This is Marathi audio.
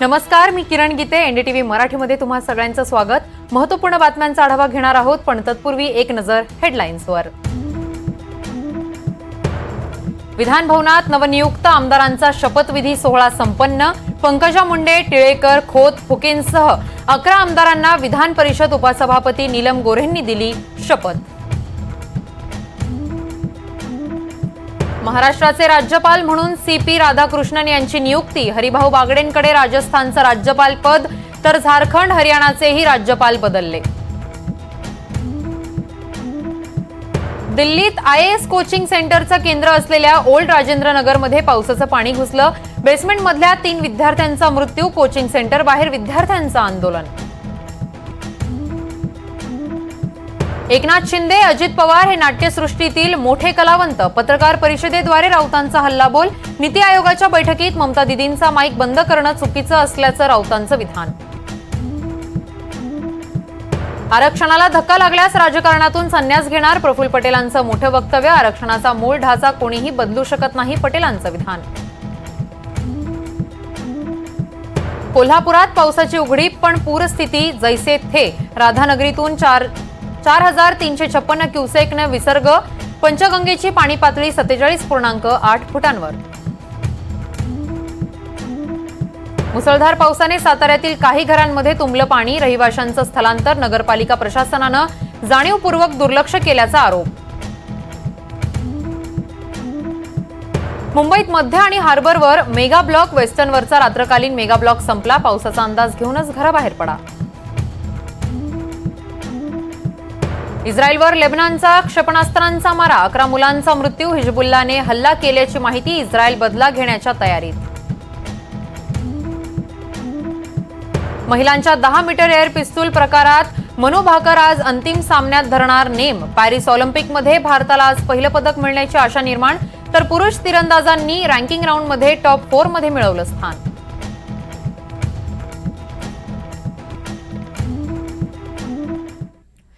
नमस्कार, मी किरण गीते. एनडीटीव्ही मराठीमध्ये तुम्हा सगळ्यांचं स्वागत. महत्त्वपूर्ण बातम्यांचा आढावा घेणार आहोत, पण तत्पूर्वी एक नजर हेडलाईन्सवर. विधान भवनात नवनियुक्त आमदारांचा शपथविधी सोहळा संपन्न. पंकजा मुंडे, टिळेकर, खोत, फुकेंसह 11 आमदारांना विधान परिषद उपसभापती नीलम गोऱ्हेंनी दिली शपथ. महाराष्ट्राचे राज्यपाल म्हणून CP राधाकृष्णन यांची नियुक्ती. हरिभाऊ बागडेंकडे राजस्थानचं राज्यपाल पद, तर झारखंड, हरियाणाचेही राज्यपाल बदलले. दिल्लीत IAS कोचिंग सेंटरचं केंद्र असलेल्या ओल्ड राजेंद्र नगरमध्ये पावसाचं पाणी घुसलं. बेसमेंटमधल्या 3 विद्यार्थ्यांचा मृत्यू. कोचिंग सेंटर बाहेर विद्यार्थ्यांचं आंदोलन. एकनाथ शिंदे, अजित पवार हे नाट्यसृष्टीतील मोठे कलावंत. पत्रकार परिषदेद्वारे राऊतांचा हल्लाबोल. नीती आयोगाच्या बैठकीत ममता दीदींचा माईक बंद करणं चुकीचं असल्याचं राऊतांचं विधान. आरक्षणाला धक्का लागल्यास राजकारणातून संन्यास घेणार. प्रफुल्ल पटेलांचं मोठं वक्तव्य. आरक्षणाचा मूळ ढाचा कोणीही बदलू शकत नाही, पटेलांचं विधान. कोल्हापुरात पावसाची उघडीप, पण पूरस्थिती जैसे थे. राधानगरीतून 4,356 क्युसेकने विसर्ग. पंचगंगेची पाणी पातळी 47.8 फुटांवर. मुसळधार पावसाने साताऱ्यातील काही घरांमध्ये तुंबलं पाणी. रहिवाशांचं स्थलांतर. नगरपालिका प्रशासनानं जाणीवपूर्वक दुर्लक्ष केल्याचा आरोप. मुंबईत मध्य आणि हार्बरवर मेगा ब्लॉक. वेस्टर्नवरचा रात्रकालीन मेगा ब्लॉक संपला. पावसाचा अंदाज घेऊनच घराबाहेर पडा. इस्रायलवर लेबनॉनचा क्षेपणास्त्रांचा मारा. 11 मुलांचा मृत्यू. हिजबुल्लाने हल्ला केल्याची माहिती. इस्रायल बदला घेण्याच्या तयारीत. महिलांच्या 10 मीटर एअर पिस्तूल प्रकारात मनू भाकर आज अंतिम सामन्यात धरणार नेम. पॅरिस ऑलिम्पिकमध्ये भारताला आज पहिलं पदक मिळण्याची आशा निर्माण. तर पुरुष तिरंदाजांनी रँकिंग राऊंडमध्ये टॉप 4 मध्ये मिळवलं स्थान.